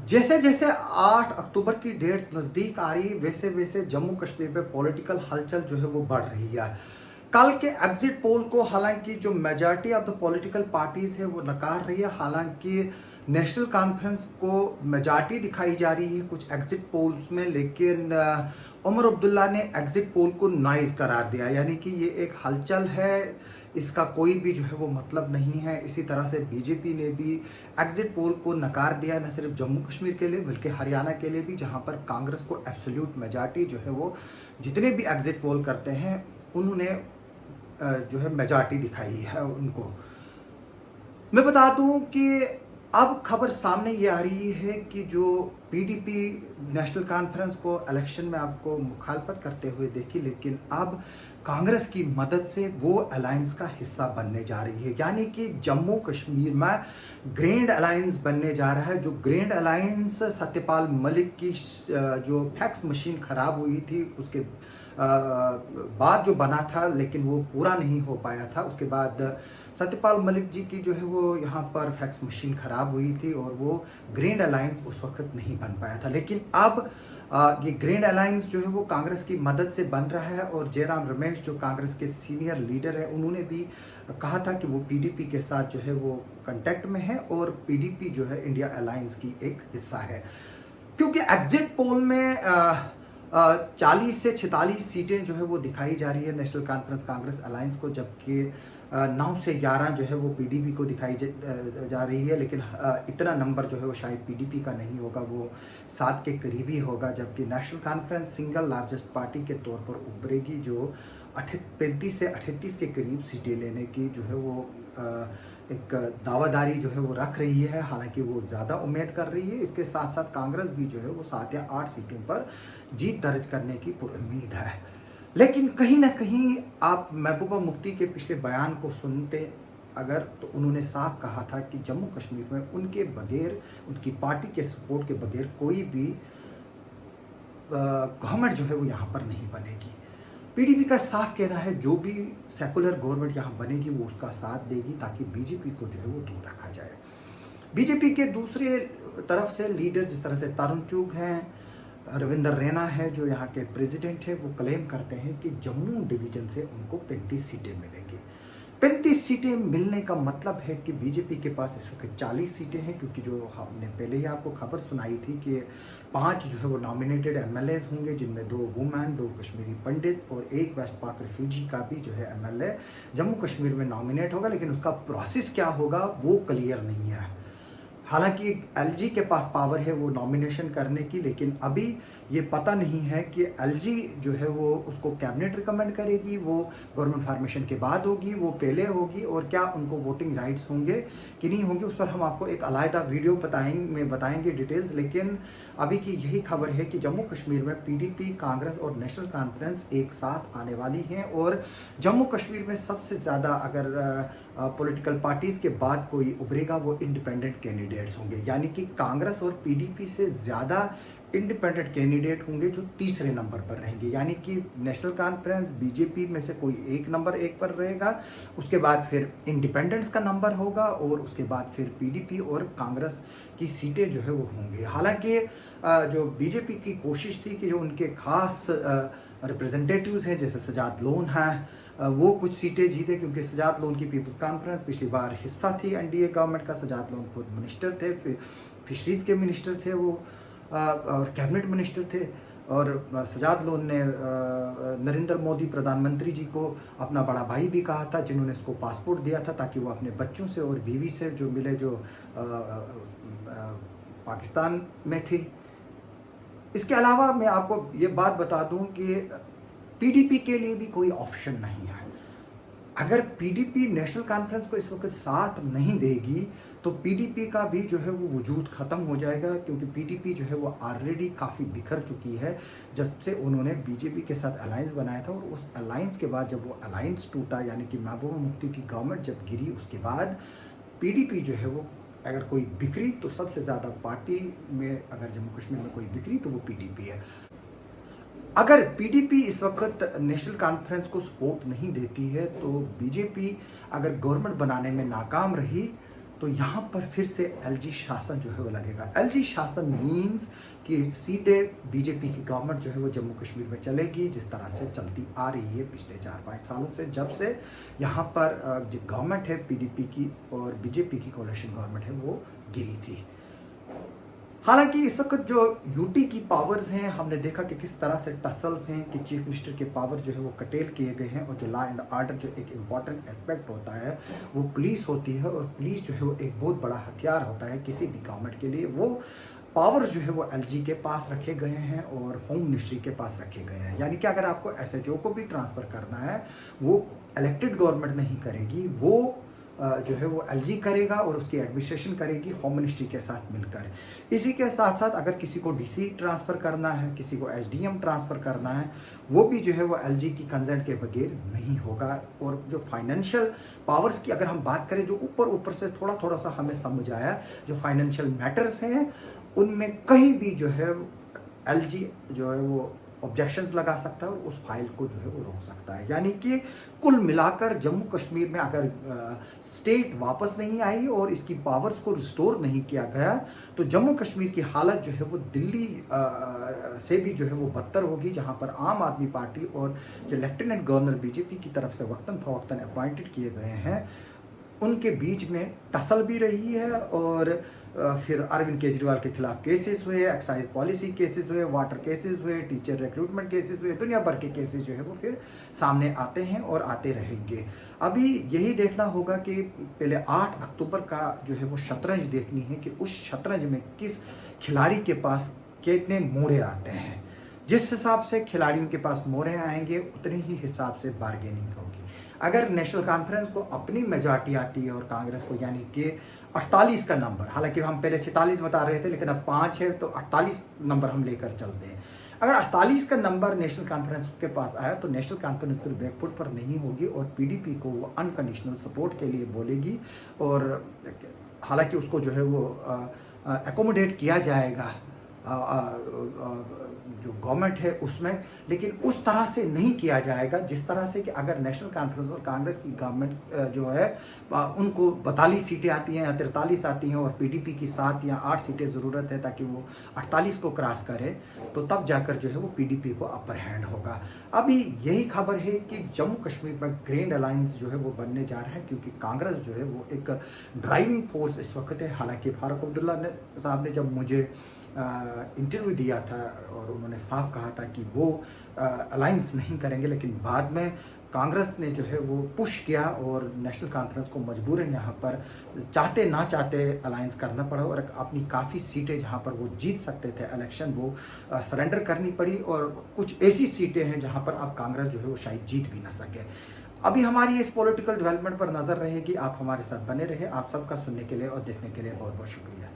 जैसे जैसे 8 अक्टूबर की डेट नज़दीक आ रही है वैसे वैसे जम्मू कश्मीर में पॉलिटिकल हलचल जो है वो बढ़ रही है। कल के एग्जिट पोल को हालांकि जो majority of the political parties है वो नकार रही है, हालांकि नेशनल कॉन्फ्रेंस को मेजॉरिटी दिखाई जा रही है कुछ एग्जिट पोल्स में, लेकिन उमर अब्दुल्ला ने एग्जिट पोल को नाइज करार दिया, यानी कि ये एक हलचल है, इसका कोई भी जो है वो मतलब नहीं है। इसी तरह से बीजेपी ने भी एग्जिट पोल को नकार दिया, न सिर्फ जम्मू कश्मीर के लिए बल्कि हरियाणा के लिए भी, जहां पर कांग्रेस को एब्सोल्यूट मेजॉरिटी जो है वो जितने भी एग्जिट पोल करते हैं उन्होंने जो है मेजॉरिटी दिखाई है उनको। मैं बता दूं कि अब खबर सामने ये आ रही है कि जो पीडीपी नेशनल कॉन्फ्रेंस को इलेक्शन में आपको मुखालफत करते हुए देखी, लेकिन अब कांग्रेस की मदद से वो अलायंस का हिस्सा बनने जा रही है, यानी कि जम्मू कश्मीर में ग्रैंड अलायंस बनने जा रहा है। जो ग्रैंड अलायंस सत्यपाल मलिक की जो फैक्स मशीन खराब हुई थी उसके बाद जो बना था, लेकिन वो पूरा नहीं हो पाया था। उसके बाद सत्यपाल मलिक जी की जो है वो यहाँ पर फैक्स मशीन खराब हुई थी और वो ग्रैंड अलायंस उस वक्त नहीं बन पाया था, लेकिन अब ये ग्रैंड अलायंस जो है वो कांग्रेस की मदद से बन रहा है। और जयराम रमेश जो कांग्रेस के सीनियर लीडर है उन्होंने भी कहा था कि वो पीडीपी के साथ जो है वो कांटेक्ट में है और पीडीपी जो है इंडिया अलायंस की एक हिस्सा है, क्योंकि एग्जिट पोल में 40 से 46 सीटें जो है वो दिखाई जा रही है नेशनल कॉन्फ्रेंस कांग्रेस अलायंस को, जबकि 9 से 11 जो है वो पीडीपी को दिखाई जा रही है। लेकिन इतना नंबर जो है वो शायद पीडीपी का नहीं होगा, वो 7 के करीब ही होगा, जबकि national conference single largest party के तौर पर उभरेगी, जो 35 से 38 के करीब सीटें लेने की जो है वो एक दावादारी जो है वो रख रही है। हालांकि वो ज़्यादा उम्मीद कर रही है, इसके साथ साथ कांग्रेस भी जो है वो 7 या 8 सीटों पर जीत दर्ज करने की पुरुम्मीद है। लेकिन कहीं ना कहीं आप महबूबा मुफ्ती के पिछले बयान को सुनते अगर, तो उन्होंने साफ कहा था कि जम्मू कश्मीर में उनके बगैर, उनकी पार्टी के सपोर्ट के बगैर कोई भी गवर्नमेंट जो है वो यहाँ पर नहीं बनेगी। पीडीपी का साफ कहना है जो भी सेकुलर गवर्नमेंट यहाँ बनेगी वो उसका साथ देगी ताकि बीजेपी को जो है वो दूर रखा जाए। बीजेपी के दूसरे तरफ से लीडर जिस तरह से तरुण चुग हैं, रविंदर रैना है जो यहाँ के प्रेसिडेंट है, वो क्लेम करते हैं कि जम्मू डिवीजन से उनको 35 सीटें मिलेंगी। 35 सीटें मिलने का मतलब है कि बीजेपी के पास इस वक्त 40 सीटें हैं, क्योंकि जो हमने पहले ही आपको खबर सुनाई थी कि 5 जो है वो नॉमिनेटेड एमएलएज होंगे, जिनमें 2 वुमेन, 2 कश्मीरी पंडित और 1 वेस्ट पाक रिफ्यूजी का भी जो है एमएलए जम्मू कश्मीर में नॉमिनेट होगा, लेकिन उसका प्रोसेस क्या होगा वो क्लियर नहीं है। हालांकि एलजी के पास पावर है वो नॉमिनेशन करने की, लेकिन अभी ये पता नहीं है कि एलजी जो है वो उसको कैबिनेट रिकमेंड करेगी, वो गवर्नमेंट फॉर्मेशन के बाद होगी, वो पहले होगी, और क्या उनको वोटिंग राइट्स होंगे कि नहीं होंगे, उस पर हम आपको एक अलहदा वीडियो बताएंगे डिटेल्स। लेकिन अभी की यही खबर है कि जम्मू कश्मीर में पीडीपी, कांग्रेस और नेशनल कॉन्फ्रेंस एक साथ आने वाली हैं, और जम्मू कश्मीर में सबसे ज़्यादा अगर पॉलिटिकल पार्टीज़ के बाद कोई उभरेगा वो इंडिपेंडेंट कैंडिडेट्स होंगे, यानी कि कांग्रेस और पीडीपी से ज़्यादा इंडिपेंडेंट कैंडिडेट होंगे जो तीसरे नंबर पर रहेंगे, यानी कि नेशनल कॉन्फ्रेंस बीजेपी में से कोई एक नंबर 1 पर रहेगा, उसके बाद फिर इंडिपेंडेंट्स का नंबर होगा और उसके बाद फिर पीडीपी और कांग्रेस की सीटें जो है वो होंगी। हालांकि जो बीजेपी की कोशिश थी कि जो उनके खास रिप्रेजेंटेटिव्स हैं जैसे सजाद लोन हैं वो कुछ सीटें जीते, क्योंकि सजाद लोन की पीपल्स कॉन्फ्रेंस पिछली बार हिस्सा थी एनडीए गवर्नमेंट का। सजाद लोन खुद मिनिस्टर थे, फिर फिशरीज के मिनिस्टर थे वो और कैबिनेट मिनिस्टर थे, और सजाद लोन ने नरेंद्र मोदी प्रधानमंत्री जी को अपना बड़ा भाई भी कहा था, जिन्होंने उसको पासपोर्ट दिया था ताकि वो अपने बच्चों से और बीवी से जो मिले जो पाकिस्तान में थे। इसके अलावा मैं आपको ये बात बता दूं कि पीडीपी के लिए भी कोई ऑप्शन नहीं है। अगर पीडीपी नेशनल कॉन्फ्रेंस को इस वक्त साथ नहीं देगी तो पीडीपी का भी जो है वो वजूद ख़त्म हो जाएगा, क्योंकि पीडीपी जो है वो ऑलरेडी काफ़ी बिखर चुकी है जब से उन्होंने बीजेपी के साथ अलायंस बनाया था। और उस अलायंस के बाद जब वो अलायंस टूटा, यानी कि महबूबा मुफ्ती की गवर्नमेंट जब गिरी, उसके बाद पीडीपी जो है वो अगर कोई बिखरी तो सबसे ज़्यादा पार्टी में अगर जम्मू कश्मीर में कोई बिखरी तो वो पीडीपी है। अगर पीडीपी इस वक्त नेशनल कॉन्फ्रेंस को सपोर्ट नहीं देती है तो बीजेपी अगर गवर्नमेंट बनाने में नाकाम रही तो यहाँ पर फिर से एलजी शासन जो है वो लगेगा। एलजी शासन मीन्स कि सीधे बीजेपी की गवर्नमेंट जो है वो जम्मू कश्मीर में चलेगी, जिस तरह से चलती आ रही है पिछले 4-5 सालों से, जब से यहाँ पर जो गवर्नमेंट है पीडीपी की और बीजेपी की कोalition गवर्नमेंट है वो गिरी थी। हालांकि इस वक्त जो यूटी की पावर्स हैं, हमने देखा कि किस तरह से टसल्स हैं कि चीफ मिनिस्टर के पावर जो है वो कटेल किए गए हैं, और जो लॉ एंड ऑर्डर जो एक इम्पॉर्टेंट एस्पेक्ट होता है वो पुलिस होती है, और पुलिस जो है वो एक बहुत बड़ा हथियार होता है किसी भी गवर्नमेंट के लिए। वो पावर जो है वो एलजी के पास रखे गए हैं और होम मिनिस्ट्री के पास रखे गए हैं। यानी कि अगर आपको एसएचओ को भी ट्रांसफ़र करना है, वो इलेक्टेड गवर्नमेंट नहीं करेगी, वो जो है वो एलजी करेगा और उसकी एडमिनिस्ट्रेशन करेगी होम मिनिस्ट्री के साथ मिलकर। इसी के साथ साथ अगर किसी को डीसी ट्रांसफ़र करना है, किसी को एसडीएम ट्रांसफ़र करना है, वो भी जो है वो एलजी की कंसेंट के बगैर नहीं होगा। और जो फाइनेंशियल पावर्स की अगर हम बात करें, जो ऊपर से थोड़ा सा हमें समझ आया, जो फाइनेंशियल मैटर्स हैं उनमें कहीं भी जो है एलजी जो है वो ऑब्जेक्शंस लगा सकता है और उस फाइल को जो है वो रोक सकता है। यानी कि कुल मिलाकर जम्मू कश्मीर में अगर स्टेट वापस नहीं आई और इसकी पावर्स को रिस्टोर नहीं किया गया, तो जम्मू कश्मीर की हालत जो है वो दिल्ली से भी जो है वो बदतर होगी, जहां पर आम आदमी पार्टी और जो लेफ्टिनेंट गवर्नर बीजेपी की तरफ से वक्तन फवक्तन अपॉइंटेड किए गए हैं, उनके बीच में टसल भी रही है। और फिर अरविंद केजरीवाल के खिलाफ केसेस हुए, एक्साइज पॉलिसी केसेस हुए, वाटर केसेस हुए, टीचर रिक्रूटमेंट केसेस हुए, दुनिया भर के केसेस जो है वो फिर सामने आते हैं और आते रहेंगे। अभी यही देखना होगा कि पहले 8 अक्टूबर का जो है वो शतरंज देखनी है कि उस शतरंज में किस खिलाड़ी के पास कितने मोहरे आते हैं। जिस हिसाब से खिलाड़ियों के पास मोहरे आएंगे, उतने ही हिसाब से बार्गेनिंग होगी। अगर नेशनल कॉन्फ्रेंस को अपनी मेजॉरिटी आती है और कांग्रेस को यानी कि 48 का नंबर, हालांकि हम पहले 46 बता रहे थे लेकिन अब 5 है, तो 48 नंबर हम लेकर चलते हैं। अगर 48 का नंबर नेशनल कॉन्फ्रेंस के पास आया तो नेशनल कॉन्फ्रेंस पर बैकफुट पर नहीं होगी और पीडीपी को वो अनकंडीशनल सपोर्ट के लिए बोलेगी, और हालांकि उसको जो है वो एकोमोडेट किया जाएगा जो गवर्नमेंट है उसमें, लेकिन उस तरह से नहीं किया जाएगा जिस तरह से कि अगर नेशनल कॉन्फ्रेंस और कांग्रेस की गवर्नमेंट जो है उनको 42 सीटें आती हैं या 43 आती हैं और पीडीपी की 7 या 8 सीटें ज़रूरत है ताकि वो 48 को क्रॉस करे, तो तब जाकर जो है वो पीडीपी को अपर हैंड होगा। अभी यही खबर है कि जम्मू कश्मीर में ग्रैंड अलायंस जो है वो बनने जा रहा है, क्योंकि कांग्रेस जो है वो एक ड्राइविंग फोर्स इस वक्त है। हालांकि फारूक अब्दुल्ला साहब ने जब मुझे इंटरव्यू दिया था और उन्होंने साफ कहा था कि वो अलायंस नहीं करेंगे, लेकिन बाद में कांग्रेस ने जो है वो पुश किया और नेशनल कॉन्फ्रेंस को मजबूरन यहाँ पर चाहते ना चाहते अलायंस करना पड़ा, और अपनी काफ़ी सीटें जहाँ पर वो जीत सकते थे इलेक्शन वो सरेंडर करनी पड़ी, और कुछ ऐसी सीटें हैं जहाँ पर अब कांग्रेस जो है वो शायद जीत भी ना सके। अभी हमारी इस पॉलिटिकल डेवलपमेंट पर नज़र रहेगी। आप हमारे साथ बने रहे। आप सबका सुनने के लिए और देखने के लिए बहुत बहुत शुक्रिया।